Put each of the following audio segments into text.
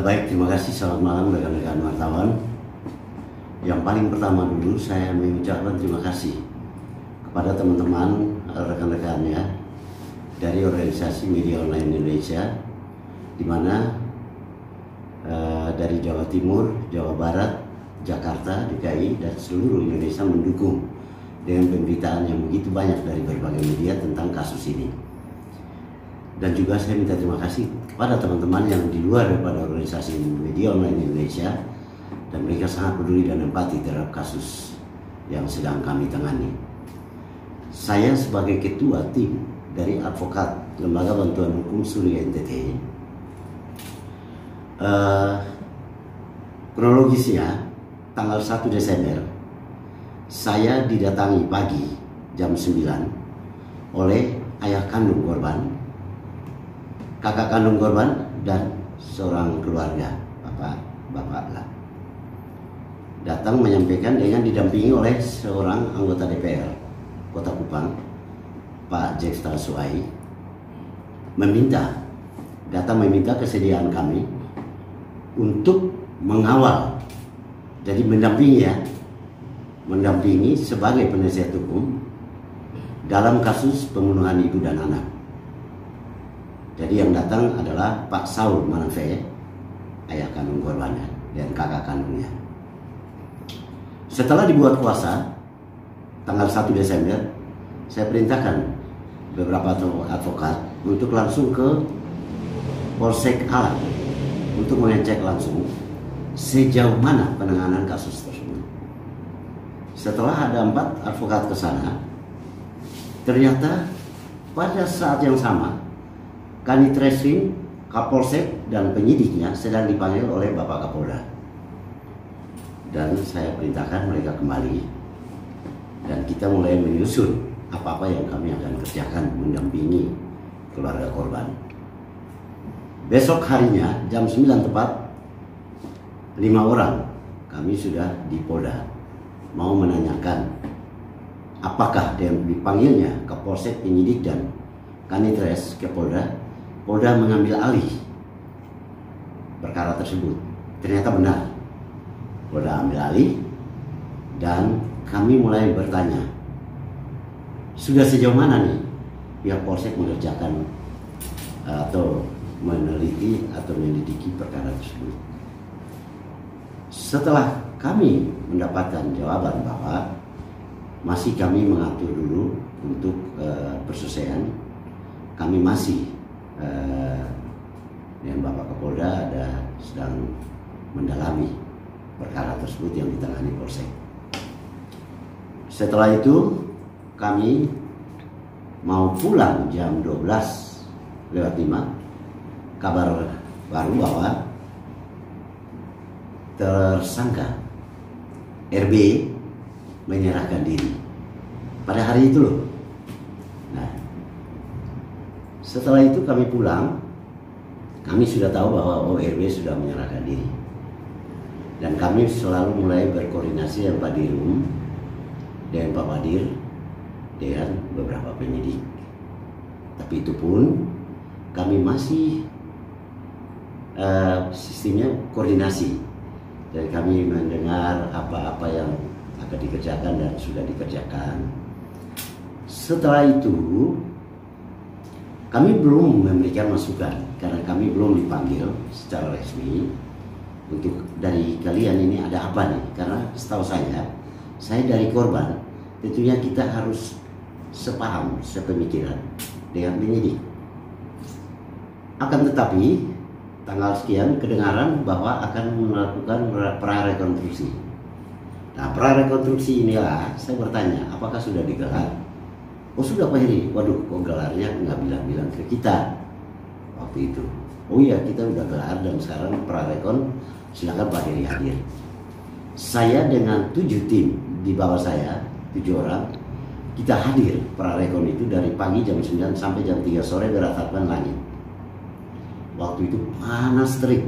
Baik, terima kasih. Selamat malam rekan-rekan wartawan. Yang paling pertama dulu saya mengucapkan terima kasih kepada teman-teman rekan-rekannya dari organisasi Media Online Indonesia, di mana dari Jawa Timur, Jawa Barat, Jakarta, DKI, dan seluruh Indonesia mendukung dengan pemberitaan yang begitu banyak dari berbagai media tentang kasus ini. Dan juga saya minta terima kasih kepada teman-teman yang di luar daripada organisasi Media Online Indonesia, dan mereka sangat peduli dan empati terhadap kasus yang sedang kami tangani. Saya sebagai ketua tim dari advokat Lembaga Bantuan Hukum Surya NTT, kronologisnya tanggal 1 Desember saya didatangi pagi jam 9 oleh ayah kandung korban, kakak kandung korban, dan seorang keluarga, bapak lah, datang menyampaikan dengan didampingi oleh seorang anggota DPR Kota Kupang, Pak Jeksta Suai, datang meminta kesediaan kami untuk mengawal, jadi mendampingi sebagai penasihat hukum dalam kasus pembunuhan ibu dan anak. Jadi yang datang adalah Pak Saul Manafe, ayah kandung korbannya, dan kakak kandungnya. Setelah dibuat kuasa, tanggal 1 Desember, saya perintahkan beberapa advokat untuk langsung ke Polsek Alat untuk mengecek langsung sejauh mana penanganan kasus tersebut. Setelah ada 4 advokat ke sana, ternyata pada saat yang sama Kanit Reskrim, Kapolsek, dan penyidiknya sedang dipanggil oleh Bapak Kapolda. Dan saya perintahkan mereka kembali, dan kita mulai menyusun apa-apa yang kami akan kerjakan mendampingi keluarga korban. Besok harinya jam 9 tepat, 5 orang kami sudah di Polda mau menanyakan apakah yang dipanggilnya Kapolsek, penyidik, dan Kanitres ke Polda. Polda mengambil alih perkara tersebut. Ternyata benar, Polda ambil alih, dan kami mulai bertanya, sudah sejauh mana nih pihak Polsek mengerjakan atau meneliti atau menyelidiki perkara tersebut. Setelah kami mendapatkan jawaban bahwa masih kami mengatur dulu untuk perselesaian, kami masih dengan Bapak Kapolda sedang mendalami perkara tersebut yang ditangani Polsek. Setelah itu kami mau pulang jam 12:05, kabar baru bahwa tersangka RB menyerahkan diri pada hari itu loh. Nah, setelah itu kami pulang, kami sudah tahu bahwa RB sudah menyerahkan diri, dan kami selalu mulai berkoordinasi dengan Pak Dirum, dengan Pak Padir, dengan beberapa penyidik. Tapi itu pun kami masih sistemnya koordinasi, dan kami mendengar apa-apa yang akan dikerjakan dan sudah dikerjakan. Setelah itu kami belum memberikan masukan karena kami belum dipanggil secara resmi untuk dari kalian ini ada apa nih, karena setahu saya dari korban, tentunya kita harus sepaham, sepemikiran dengan penyidik. Akan tetapi tanggal sekian kedengaran bahwa akan melakukan prarekonstruksi. Nah, prarekonstruksi inilah saya bertanya, apakah sudah digelar? Oh sudah Pak Heri. Waduh, kok gelarnya nggak bilang-bilang ke kita waktu itu. Oh iya, kita udah gelar, dan sekarang prarekon, silakan Pak Heri hadir. Saya dengan 7 tim di bawah saya, 7 orang, kita hadir prarekon itu dari pagi jam 9 sampai jam 3 sore beratapkan langit. Waktu itu panas terik,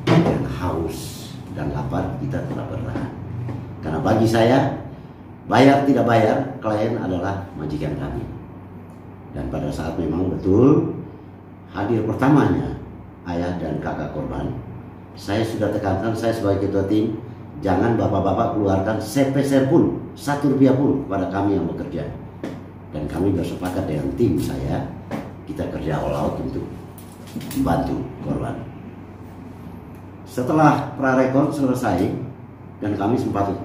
dan haus dan lapar, kita telah bertahan. Karena bagi saya, bayar tidak bayar, klien adalah majikan kami. Dan pada saat memang betul hadir pertamanya ayah dan kakak korban. Saya sudah tekankan, saya sebagai ketua tim, jangan bapak-bapak keluarkan sepeser pun, 1 rupiah pun kepada kami yang bekerja. Dan kami bersepakat dengan tim saya, kita kerja all out untuk membantu korban. Setelah prarekon selesai, dan kami sempat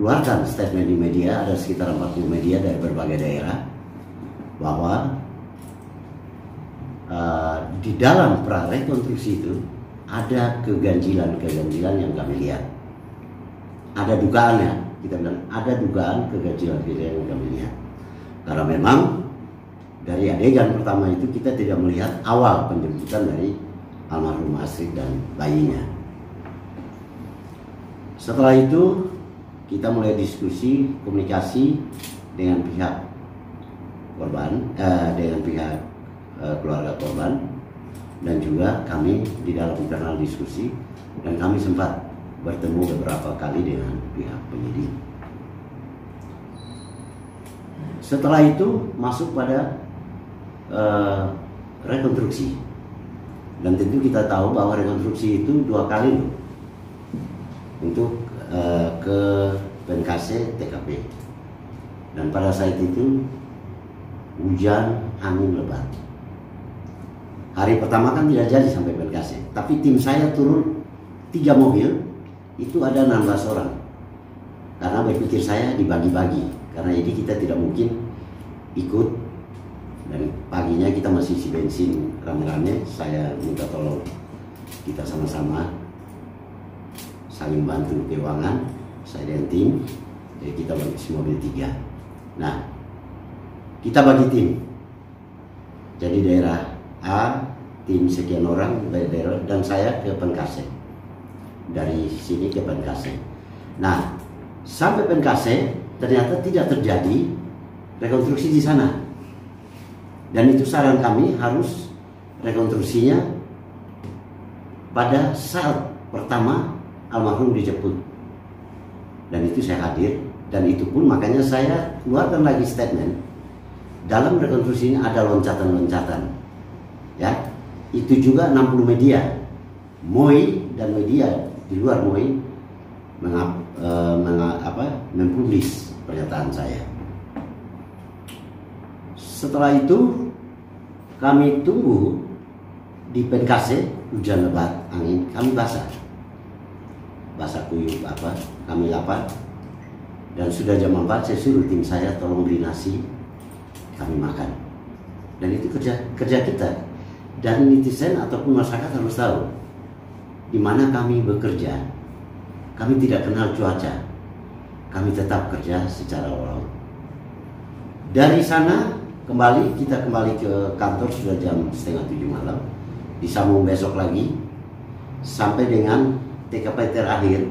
keluarkan statement di media, ada sekitar 40 media dari berbagai daerah, bahwa di dalam prarekonstruksi itu ada keganjilan-keganjilan yang kami lihat. Ada dugaannya, kita bilang ada dugaan keganjilan-keganjilan yang kami lihat. Karena memang dari adegan pertama itu kita tidak melihat awal penjemputan dari almarhum Astrid dan bayinya. Setelah itu kita mulai diskusi, komunikasi dengan pihak korban, dengan pihak keluarga korban, dan juga kami di dalam internal diskusi, dan kami sempat bertemu beberapa kali dengan pihak penyidik. Setelah itu masuk pada rekonstruksi, dan tentu kita tahu bahwa rekonstruksi itu 2 kali loh, untuk ke PNKC TKP, dan pada saat itu hujan angin lebat. Hari pertama kan tidak jadi sampai PNKC, tapi tim saya turun 3 mobil, itu ada 16 orang. Karena berpikir saya dibagi-bagi, karena ini kita tidak mungkin ikut, dan paginya kita masih isi bensin rame-rame. Saya minta tolong kita sama-sama saling bantu keuangan, saya dan tim, jadi kita bagi mobil 3. Nah, kita bagi tim, jadi daerah A, tim sekian orang dari daerah, dan saya ke PNKC, dari sini ke PNKC. Nah, sampai PNKC ternyata tidak terjadi rekonstruksi di sana, dan itu saran kami harus rekonstruksinya pada saat pertama almarhum dijemput, dan itu saya hadir, dan itu pun makanya saya keluarkan lagi statement. Dalam rekonstruksi ini ada loncatan-loncatan, ya, itu juga 60 media, MOI dan media di luar MOI mempublis pernyataan saya. Setelah itu kami tunggu di PNKC, hujan lebat, angin, kami basah kuyup kami lapar, dan sudah jam 4 saya suruh tim saya tolong beli nasi, kami makan. Dan itu kerja kita, dan netizen ataupun masyarakat harus tahu di mana kami bekerja. Kami tidak kenal cuaca, kami tetap kerja secara all out. Dari sana kita kembali ke kantor, sudah jam 6:30 malam, disambung besok lagi sampai dengan TKP terakhir,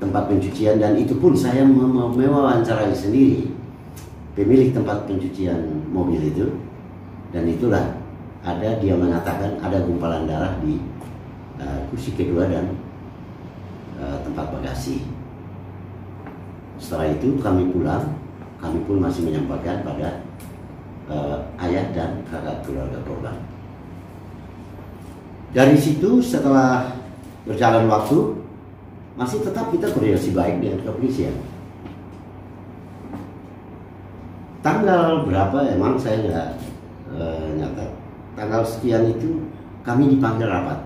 tempat pencucian, dan itu pun saya mewawancarai sendiri pemilik tempat pencucian mobil itu, dan itulah dia mengatakan ada gumpalan darah di kursi kedua dan tempat bagasi. Setelah itu kami pulang, kami pun masih menyampaikan pada ayah dan kakak keluarga korban. Dari situ setelah berjalan waktu, masih tetap kita koordinasi baik dengan kepolisian. Tanggal berapa emang saya nggak nyatat. Tanggal sekian itu kami dipanggil rapat.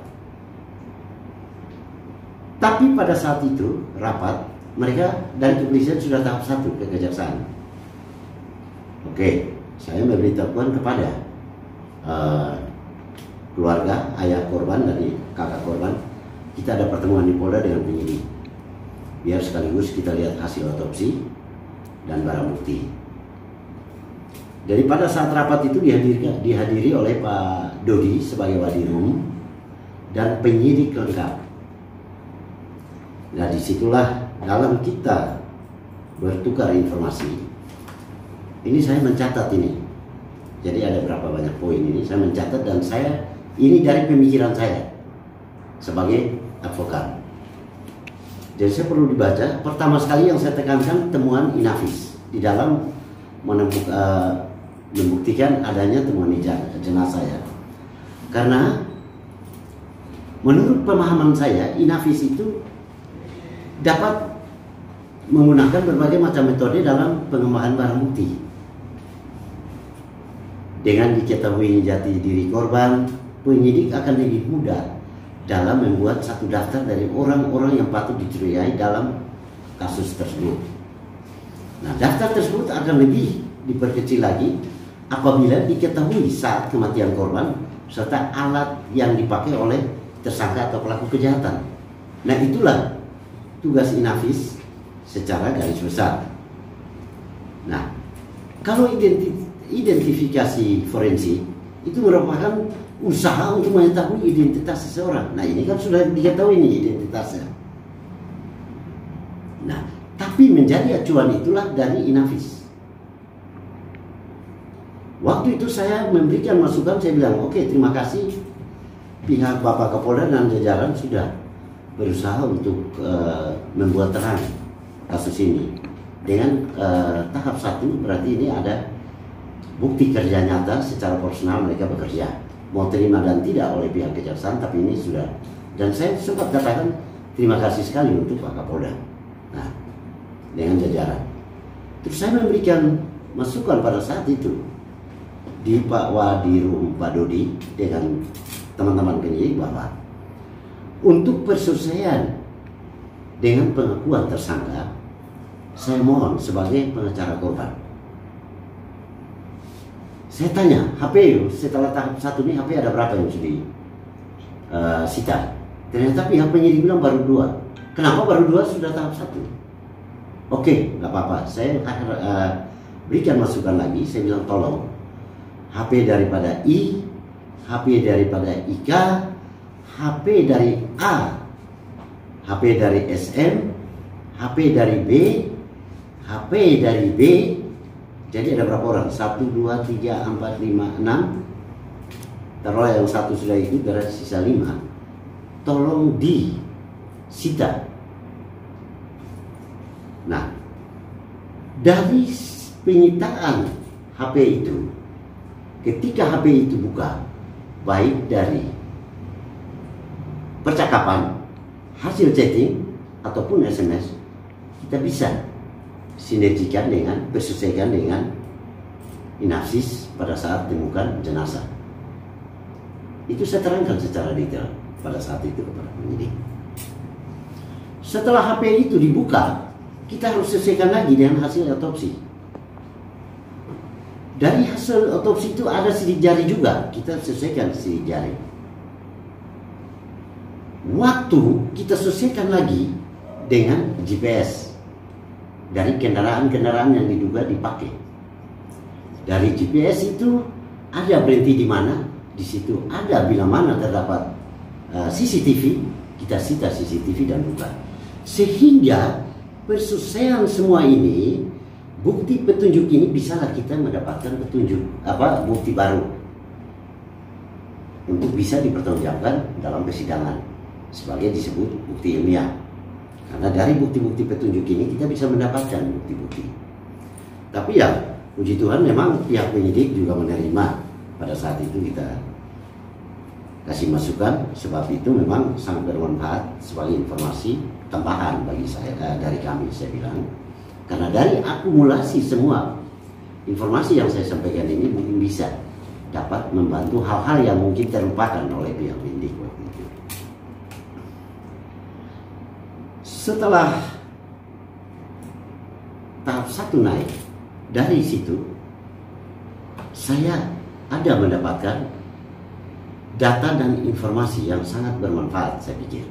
Tapi pada saat itu rapat, mereka dari kepolisian sudah tahap 1 ke kejaksaan. Oke, saya memberitahukan kepada keluarga ayah korban dari kakak korban, kita ada pertemuan di Polda dengan penyidik, biar sekaligus kita lihat hasil otopsi dan barang bukti. Jadi pada saat rapat itu dihadiri oleh Pak Dodi sebagai wadirum dan penyidik lengkap. Nah, disitulah dalam kita bertukar informasi, ini saya mencatat ini. Jadi ada berapa banyak poin ini saya mencatat, dan ini dari pemikiran saya sebagai advokat. Jadi saya perlu dibaca. Pertama sekali yang saya tekankan temuan Inafis di dalam membuktikan adanya temuan jenazah ya. Karena Menurut pemahaman saya, Inavis itu dapat menggunakan berbagai macam metode dalam pengembangan barang bukti. Dengan diketahui jati diri korban, penyidik akan lebih mudah dalam membuat satu daftar dari orang-orang yang patut dicurigai dalam kasus tersebut. Nah, daftar tersebut akan lebih diperkecil lagi apabila diketahui saat kematian korban serta alat yang dipakai oleh tersangka atau pelaku kejahatan. Nah, itulah tugas Inavis secara garis besar. Nah, kalau identifikasi forensik itu merupakan usaha untuk mengetahui identitas seseorang. Nah, ini kan sudah diketahui nih identitasnya. Nah, tapi menjadi acuan itulah dari Inavis. Waktu itu saya memberikan masukan, saya bilang, oke, terima kasih pihak Bapak Kapolda dan jajaran sudah berusaha untuk membuat terang kasus ini. Dengan tahap 1 berarti ini ada bukti kerja nyata secara personal mereka bekerja. Mau terima dan tidak oleh pihak kejaksaan, tapi ini sudah. Dan saya sempat katakan terima kasih sekali untuk Pak Kapolda. Nah, dengan jajaran. Terus saya memberikan masukan pada saat itu di Pak Wadirum Pak Dodi dengan teman-teman penyidik bahwa untuk perselesaian dengan pengakuan tersangka, saya mohon sebagai pengacara korban, saya tanya HP setelah tahap 1 ini HP ada berapa yang sudah disita? Ternyata pihak penyidik bilang baru 2. Kenapa baru 2 sudah tahap 1? Oke, nggak apa-apa. Saya berikan masukan lagi. Saya bilang tolong HP daripada I, HP daripada Ika, HP dari A, HP dari SM, HP dari B, HP dari B. Jadi ada berapa orang? 1, 2, 3, 4, 5, 6. Taruhlah yang 1 sudah ikut, berarti sisa 5. Tolong disita. Nah, dari penyitaan HP itu, ketika HP itu buka, baik dari percakapan, hasil chatting, ataupun SMS, kita bisa sinergikan dengan, bersesuaikan dengan Inavis pada saat temukan jenazah. Itu saya terangkan secara detail pada saat itu kepada penyidik. Setelah HP itu dibuka, kita harus sesuaikan lagi dengan hasil otopsi. Dari hasil otopsi itu ada sidik jari juga, kita sesuaikan sidik jari. Waktu kita sesuaikan lagi dengan GPS dari kendaraan-kendaraan yang diduga dipakai. Dari GPS itu ada berhenti di mana, di situ ada bila mana terdapat CCTV, kita sita CCTV dan buka. Sehingga perselesaian semua ini, bukti petunjuk ini bisalah kita mendapatkan petunjuk bukti baru untuk bisa dipertanggungjawabkan dalam persidangan sebagai disebut bukti ilmiah. Karena dari bukti-bukti petunjuk ini kita bisa mendapatkan bukti-bukti. Tapi ya, puji Tuhan memang pihak penyidik juga menerima pada saat itu kita kasih masukan, sebab itu memang sangat bermanfaat sebagai informasi tambahan bagi saya, dari kami, saya bilang. Karena dari akumulasi semua informasi yang saya sampaikan ini mungkin bisa dapat membantu hal-hal yang mungkin terlupakan oleh pihak penyidik waktu itu. Setelah tahap 1 naik, dari situ saya ada mendapatkan data dan informasi yang sangat bermanfaat, saya pikir.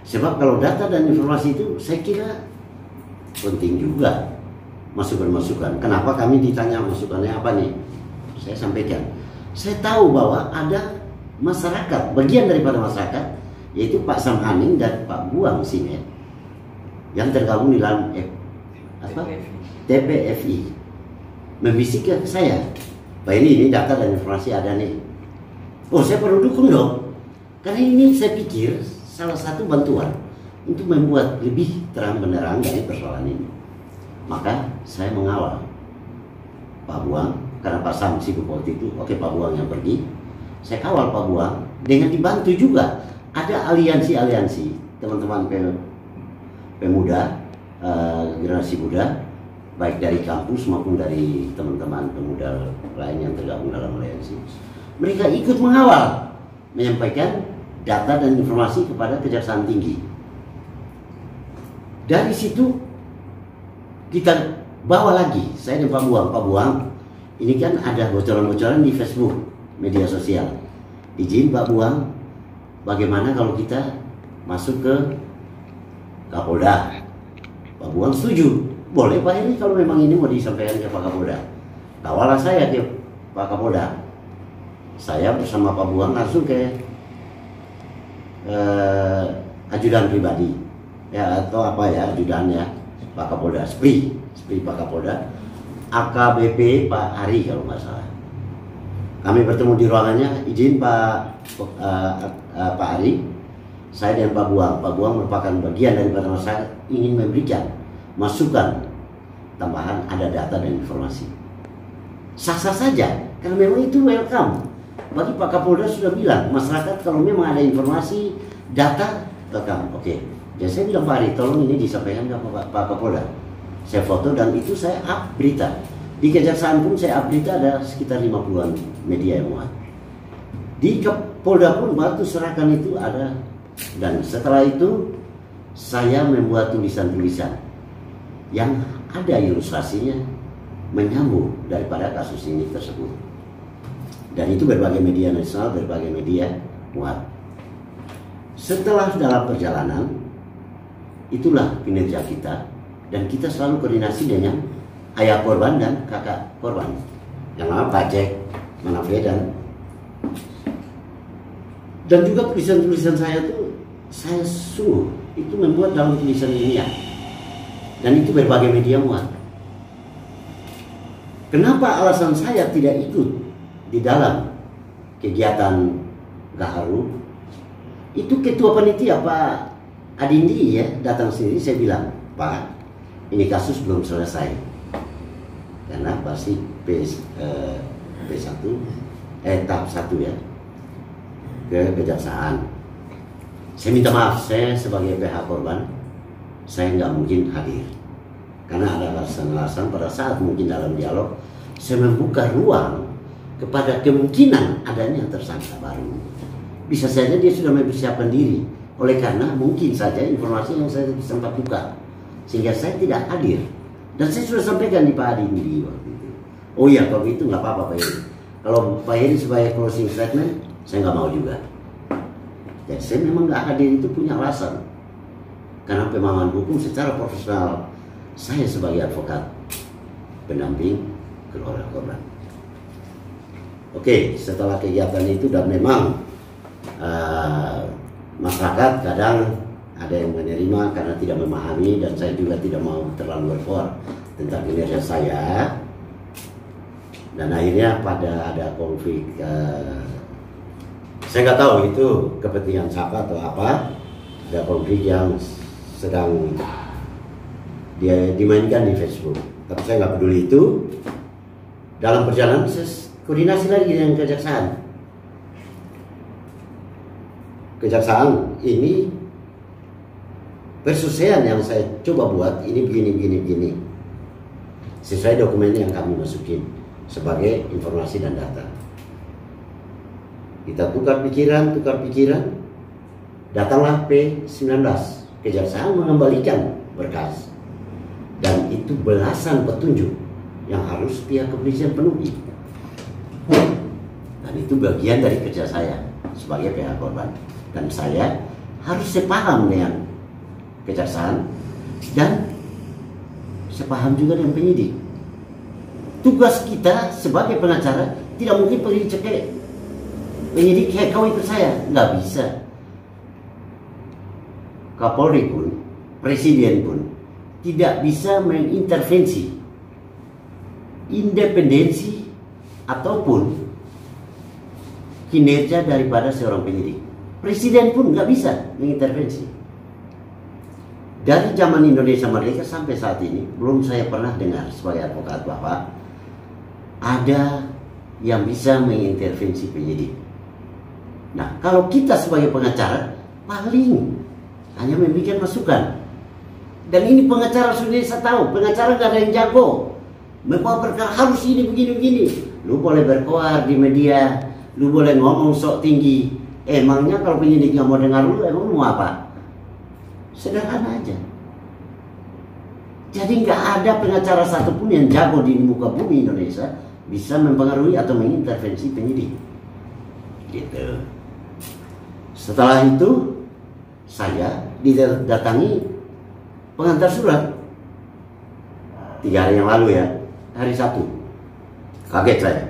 Sebab kalau data dan informasi itu saya kira penting juga, masukan-masukan. Kenapa kami ditanya masukannya apa nih? Saya sampaikan. Saya tahu bahwa ada masyarakat, bagian daripada masyarakat, yaitu Pak Samhaning dan Pak Buang Simet, yang tergabung di dalam TPFI, membisik ke saya, Pak ini data dan informasi ada nih. Oh, saya perlu dukung dong, karena ini saya pikir salah satu bantuan untuk membuat lebih terang benderang dari persoalan ini. Maka saya mengawal Pak Buang, karena Pak Sam sibuk waktu itu. Oke, Pak Buang yang pergi, saya kawal Pak Buang dengan dibantu juga ada aliansi-aliansi teman-teman pemuda, generasi muda, baik dari kampus maupun dari teman-teman pemuda lain yang tergabung dalam aliansi. Mereka ikut mengawal, menyampaikan data dan informasi kepada Kejaksaan Tinggi. Dari situ kita bawa lagi, saya dan Pak Buang, ini kan ada bocoran-bocoran di Facebook, media sosial. Izin Pak Buang, bagaimana kalau kita masuk ke Kapolda? Pak Buang setuju. Boleh Pak ini kalau memang ini mau disampaikan ke Pak Kapolda. Kawalah saya ke Pak Kapolda. Saya bersama Pak Buang langsung ke ajudan pribadi. Ya atau apa ya ajudannya Pak Kapolda, SPRI Pak Kapolda, AKBP Pak Ari kalau nggak salah. Kami bertemu di ruangannya, izin Pak Ari, saya dan Pak Buang merupakan bagian daripada saya ingin memberikan masukan tambahan, ada data dan informasi. Sah-sah saja, karena memang itu welcome. Bagi Pak Kapolda sudah bilang, masyarakat kalau memang ada informasi, data, welcome. Oke. Jadi saya bilang Pak Ari, tolong ini disampaikan ke Pak Kapolda. Saya foto dan itu saya up berita. Di Kejaksaan pun saya up berita, ada sekitar 50-an media yang muat. Di Kapolda pun waktu serahkan itu ada. Dan setelah itu saya membuat tulisan-tulisan yang ada ilustrasinya menyambung daripada kasus ini tersebut. Dan itu berbagai media nasional, berbagai media muat. Setelah dalam perjalanan, itulah kinerja kita, dan kita selalu koordinasi dengan ayah korban dan kakak korban yang nama Pak Jack Manafredan. Dan juga tulisan-tulisan saya itu saya sungguh itu membuat dalam tulisan ilmiah, dan itu berbagai media muat. Kenapa alasan saya tidak ikut di dalam kegiatan Gaharu? Itu ketua panitia Pak Adindi ya datang sini, saya bilang, Pak, ini kasus belum selesai karena masih P1 tahap 1 ya ke Kejaksaan. Saya minta maaf, saya sebagai pihak korban saya nggak mungkin hadir karena ada alasan-alasan. Pada saat mungkin dalam dialog saya membuka ruang kepada kemungkinan adanya tersangka baru. Bisa saja dia sudah mempersiapkan diri. Oleh karena mungkin saja informasi yang saya sempat buka, sehingga saya tidak hadir. Dan saya sudah sampaikan di Pak Adindi waktu itu. Oh iya, kalau itu nggak apa-apa Pak Heri. Kalau Pak Heri sebagai closing statement, saya nggak mau juga. Jadi saya memang nggak hadir itu punya alasan. Karena pemahaman hukum secara profesional, saya sebagai advokat pendamping keluarga korban. Oke, setelah kegiatan itu dan memang masyarakat kadang ada yang menerima karena tidak memahami, dan saya juga tidak mau terlalu berfor tentang kinerja saya. Dan akhirnya pada ada konflik, saya nggak tahu itu kepentingan siapa atau apa, ada konflik yang sedang dia dimainkan di Facebook. Tapi saya nggak peduli itu. Dalam perjalanan saya koordinasi lagi dengan Kejaksaan. Kejaksaan ini perselesaian yang saya coba buat ini begini sesuai dokumen yang kami masukin sebagai informasi dan data. Kita tukar pikiran, datanglah P19. Kejaksaan mengembalikan berkas, dan itu belasan petunjuk yang harus pihak kepolisian penuhi. Dan itu bagian dari kerja saya sebagai pihak korban. Dan saya harus sepaham dengan Kejaksaan, dan sepaham juga dengan penyidik. Tugas kita sebagai pengacara tidak mungkin pergi cekek penyidik kayak kau ikut saya, nggak bisa. Kapolri pun, presiden pun tidak bisa mengintervensi independensi ataupun kinerja daripada seorang penyidik. Presiden pun nggak bisa mengintervensi. Dari zaman Indonesia Merdeka sampai saat ini, belum saya pernah dengar sebagai advokat bahwa ada yang bisa mengintervensi penyidik. Nah, kalau kita sebagai pengacara paling hanya memberikan masukan. Dan ini pengacara sudah saya tahu, pengacara gak ada yang jago. Membawa perkara harus ini begini-begini. Lu boleh berkoar di media, lu boleh ngomong sok tinggi. Emangnya kalau penyidik nggak mau dengar lu, emang lu mau apa? Sederhana aja. Jadi nggak ada pengacara satupun yang jago di muka bumi Indonesia bisa mempengaruhi atau mengintervensi penyidik. Gitu. Setelah itu saya didatangi pengantar surat 3 hari yang lalu ya, hari Sabtu. Kaget saya.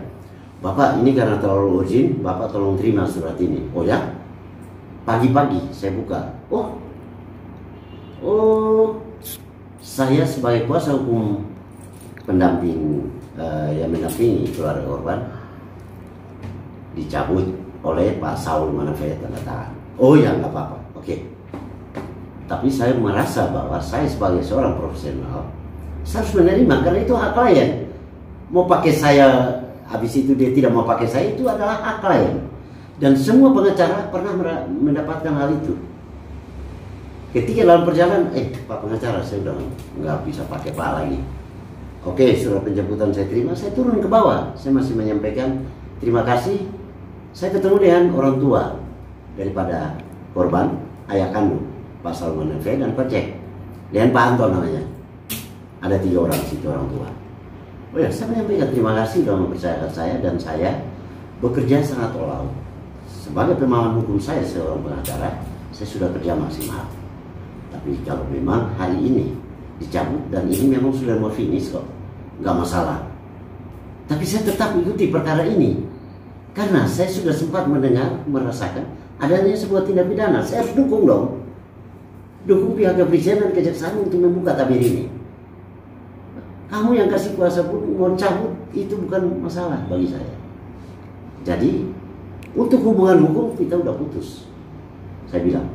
Bapak, ini karena terlalu urgent, Bapak tolong terima surat ini. Oh ya? Pagi-pagi saya buka. Oh, saya sebagai kuasa hukum pendamping yang mendampingi keluarga korban dicabut oleh Pak Saul Manafee tanda tangan. Oh ya, nggak apa-apa. Oke. Tapi saya merasa bahwa saya sebagai seorang profesional saya harus menerima karena itu hak klien. Mau pakai saya, habis itu dia tidak mau pakai saya, itu adalah hak klien. Dan semua pengacara pernah mendapatkan hal itu. Ketika dalam perjalanan, Pak pengacara saya udah nggak bisa pakai Pak lagi. Oke, surat penjemputan saya terima, saya turun ke bawah. Saya masih menyampaikan terima kasih. Saya ketemu dengan orang tua daripada korban, ayah kandung Pak Saul Manafee dan Pak Jack, dan Pak Anton namanya. Ada 3 orang situ orang tua. Oh ya, saya menyampaikan terima kasih sudah mempercayakan saya, dan saya bekerja sangat all out. Sebagai pemahaman hukum saya seorang pengacara, saya sudah kerja maksimal. Tapi kalau memang hari ini dicabut dan ini memang sudah mau finish kok, nggak masalah. Tapi saya tetap ikuti perkara ini karena saya sudah sempat mendengar, merasakan adanya sebuah tindak pidana. Saya harus dukung dong. Dukung pihak kepolisian dan kejaksaan untuk membuka tabir ini. Kamu yang kasih kuasa pun mau cabut, itu bukan masalah bagi saya. Jadi untuk hubungan hukum kita udah putus, saya bilang.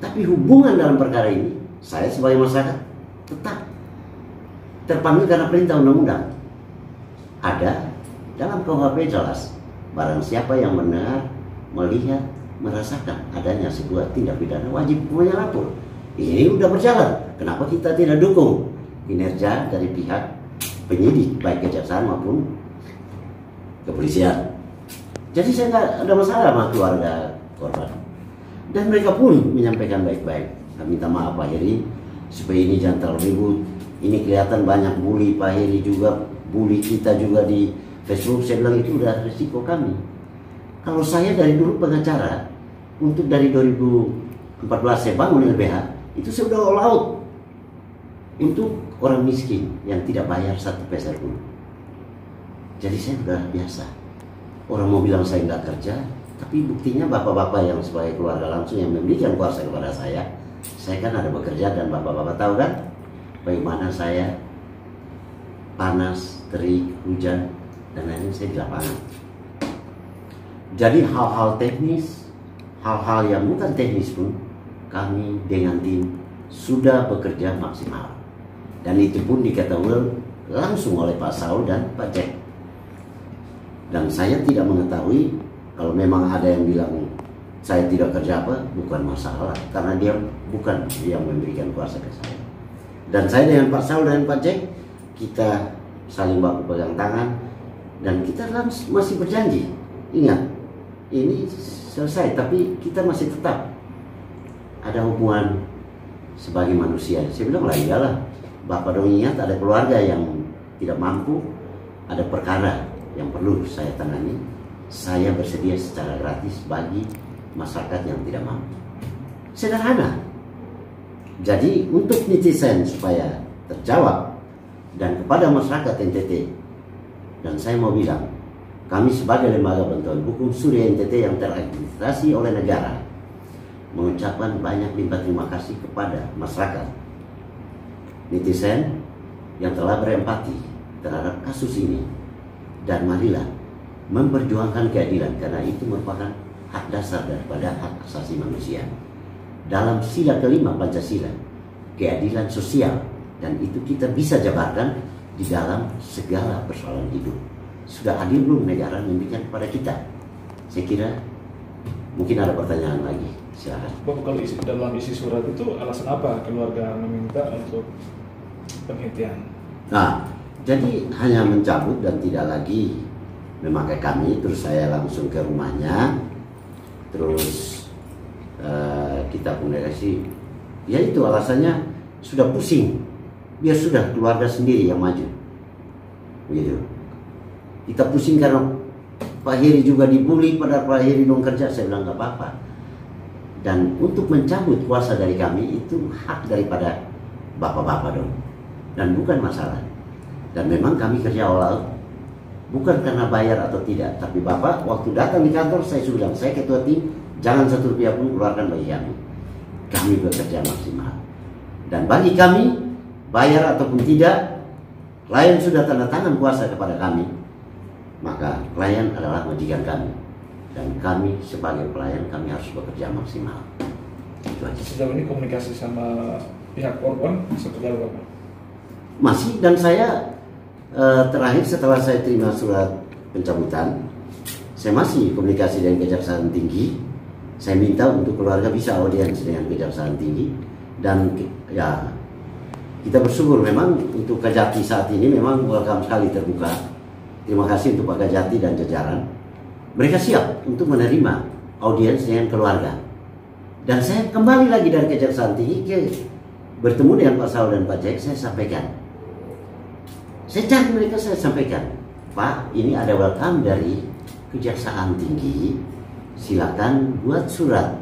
Tapi hubungan dalam perkara ini, saya sebagai masyarakat tetap terpanggil karena perintah undang-undang. Ada dalam KUHP jelas, barang siapa yang mendengar, melihat, merasakan adanya sebuah tindak pidana wajib punya lapor. Ini udah berjalan, kenapa kita tidak dukung kinerja dari pihak penyidik, baik kejaksaan maupun kepolisian. Jadi saya nggak ada masalah sama keluarga korban. Dan mereka pun menyampaikan baik-baik. Saya minta maaf Pak Heri, supaya ini jangan terlalu ribut. Ini kelihatan banyak bully, Pak Heri juga bully kita juga di Facebook. Saya bilang itu udah risiko kami. Kalau saya dari dulu pengacara, untuk dari 2014 saya bangun LBH, itu saya udah all out untuk orang miskin yang tidak bayar 1 peser pun. Jadi saya udah biasa. Orang mau bilang saya nggak kerja, tapi buktinya bapak-bapak yang sebagai keluarga langsung yang memberikan kuasa kepada saya kan ada bekerja, dan bapak-bapak tahu kan bagaimana saya panas, terik, hujan, dan lain-lain saya di lapangan. Jadi hal-hal teknis, hal-hal yang bukan teknis pun kami dengan tim sudah bekerja maksimal. Dan itu pun diketahui langsung oleh Pak Saul dan Pak Jack. Dan saya tidak mengetahui kalau memang ada yang bilang saya tidak kerja apa, bukan masalah. Karena dia bukan yang memberikan kuasa ke saya. Dan saya dengan Pak Saul dan Pak Jack, kita saling baku pegang tangan. Dan kita masih berjanji. Ingat, ini selesai, tapi kita masih tetap ada hubungan sebagai manusia. Saya bilang lah, iyalah, Bapak dong ingat ada keluarga yang tidak mampu, ada perkara yang perlu saya tangani. Saya bersedia secara gratis bagi masyarakat yang tidak mampu. Sederhana. Jadi untuk netizen supaya terjawab, dan kepada masyarakat NTT, dan saya mau bilang, kami sebagai lembaga bantuan hukum Surya NTT yang terakreditasi oleh negara mengucapkan banyak limpah terima kasih kepada masyarakat netizen yang telah berempati terhadap kasus ini, dan marilah memperjuangkan keadilan, karena itu merupakan hak dasar daripada hak asasi manusia. Dalam sila kelima Pancasila, keadilan sosial, dan itu kita bisa jabarkan di dalam segala persoalan hidup. Sudah adil belum negara memberikan kepada kita? Saya kira mungkin ada pertanyaan lagi. Silakan. Bapak, kalau dalam isi surat itu alasan apa keluarga meminta untuk penghentian? Nah, jadi hanya mencabut dan tidak lagi memakai kami. Terus saya langsung ke rumahnya. Terus kita komunikasi. Ya itu alasannya sudah pusing. Biar sudah keluarga sendiri yang maju. Begitu. Kita pusing karena Pak Heri juga dibully, pada Pak Heri dong kerja. Saya bilang nggak apa-apa. Dan untuk mencabut kuasa dari kami itu hak daripada bapak-bapak dong. Dan bukan masalah. Dan memang kami kerja all-out. Bukan karena bayar atau tidak. Tapi bapak waktu datang di kantor saya sudah bilang, saya ketua tim, jangan satu rupiah pun keluarkan bagi kami. Kami bekerja maksimal. Dan bagi kami, bayar ataupun tidak, klien sudah tanda tangan kuasa kepada kami. Maka klien adalah majikan kami. Dan kami sebagai pelayan kami harus bekerja maksimal. Itu aja. Sejauh ini komunikasi sama pihak korban seperti apa, Pak? Masih, dan saya terakhir setelah saya terima surat pencabutan, saya masih komunikasi dengan Kejaksaan Tinggi. Saya minta untuk keluarga bisa audiens dengan Kejaksaan Tinggi. Dan ya kita bersyukur memang untuk Kejati saat ini memang welcome sekali, terbuka. Terima kasih untuk Pak Kejati dan jajaran. Mereka siap untuk menerima audiens dengan keluarga. Dan saya kembali lagi dari Kejaksaan Tinggi bertemu dengan Pak Saul dan Pak Jack. Saya sampaikan, saya cari mereka, saya sampaikan, Pak, ini ada welcome dari Kejaksaan Tinggi, silakan buat surat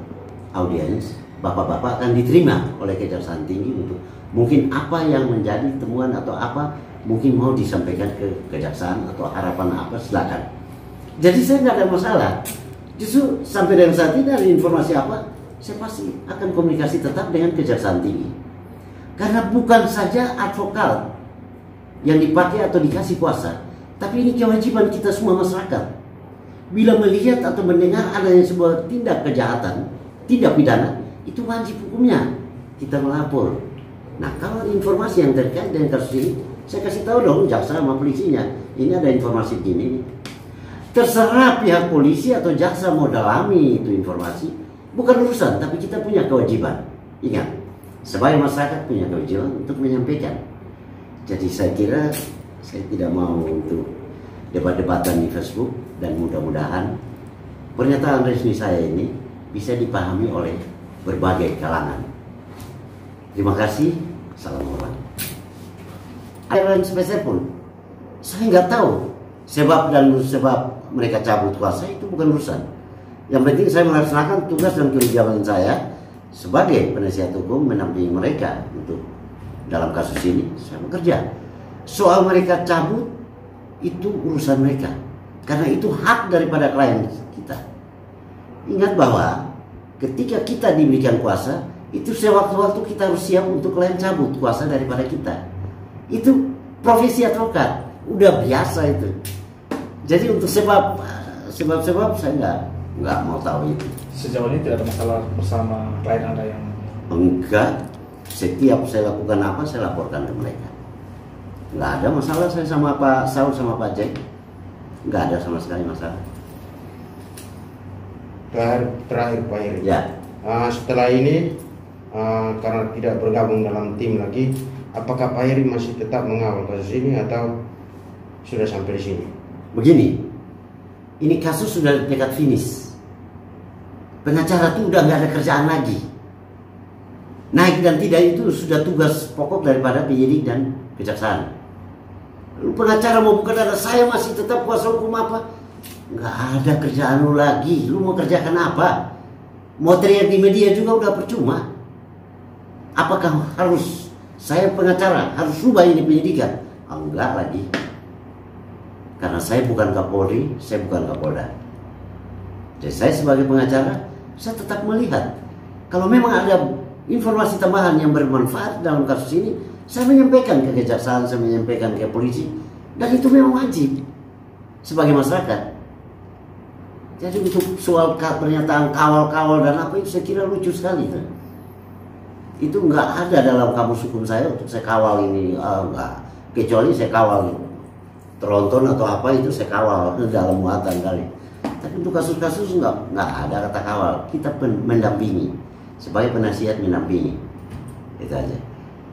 audiens. Bapak-bapak akan diterima oleh Kejaksaan Tinggi untuk mungkin apa yang menjadi temuan atau apa mungkin mau disampaikan ke Kejaksaan atau harapan apa, silakan. Jadi saya nggak ada masalah. Justru sampai dengan saat ini dari informasi apa, saya pasti akan komunikasi tetap dengan Kejaksaan Tinggi. Karena bukan saja advokat yang dipakai atau dikasih kuasa, tapi ini kewajiban kita semua masyarakat. Bila melihat atau mendengar adanya sebuah tindak kejahatan, tindak pidana, itu wajib hukumnya kita melapor. Nah, kalau informasi yang terkait dengan kasus ini, saya kasih tahu dong jaksa sama polisinya, ini ada informasi begini. Terserah pihak polisi atau jaksa mau dalami itu informasi, bukan urusan, tapi kita punya kewajiban. Ingat, sebagai masyarakat punya kewajiban untuk menyampaikan. Jadi saya kira saya tidak mau untuk debat-debatan di Facebook, dan mudah-mudahan pernyataan resmi saya ini bisa dipahami oleh berbagai kalangan. Terima kasih. Assalamualaikum. Yang spesial pun saya nggak tahu sebab mereka cabut kuasa, itu bukan urusan. Yang penting saya melaksanakan tugas dan kewajiban saya sebagai penasihat hukum mendampingi mereka untuk dalam kasus ini. Saya bekerja. Soal mereka cabut itu urusan mereka, karena itu hak daripada klien kita. Ingat bahwa ketika kita diberikan kuasa, itu sewaktu-waktu kita harus siap untuk klien cabut kuasa daripada kita. Itu profesi advokat, udah biasa itu. Jadi untuk sebab saya nggak mau tahu itu. Sejauh ini tidak ada masalah bersama klien Anda yang... Enggak, setiap saya lakukan apa saya laporkan ke mereka. Nggak ada masalah saya sama Pak Saul sama Pak Jack, nggak ada sama sekali masalah. Terakhir Pak Heri. Ya. Setelah ini karena tidak bergabung dalam tim lagi, apakah Pak Heri masih tetap mengawal kasus ini atau sudah sampai di sini? Begini, ini kasus sudah dekat finish. Pengacara itu udah nggak ada kerjaan lagi. Naik dan tidak itu sudah tugas pokok daripada penyidik dan kejaksaan. Lu pengacara mau buka darah, saya masih tetap kuasa hukum apa? Nggak ada kerjaan lu lagi. Lu mau kerjakan apa? Mau teriak di media juga udah percuma. Apakah harus saya pengacara harus rubah ini penyidikan? Enggak lagi. Karena saya bukan Kapolri, saya bukan Kapolda. Jadi saya sebagai pengacara, saya tetap melihat kalau memang ada informasi tambahan yang bermanfaat dalam kasus ini, saya menyampaikan ke kejaksaan, saya menyampaikan ke polisi, dan itu memang wajib sebagai masyarakat. Jadi untuk soal pernyataan kawal-kawal dan apa itu saya kira lucu sekali. Itu nggak ada dalam kamus hukum saya untuk saya kawal ini, enggak. Kecuali saya kawal tronton atau apa itu saya kawal dalam muatan kali. Tapi untuk kasus-kasus nggak ada kata kawal. Kita mendampingi, sebagai penasihat mendampingi, itu aja.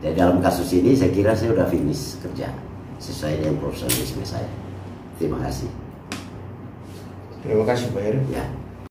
Jadi dalam kasus ini saya kira saya udah finish kerja sesuai dengan profesionalisme saya. Terima kasih. Terima kasih Pak Heri. Ya.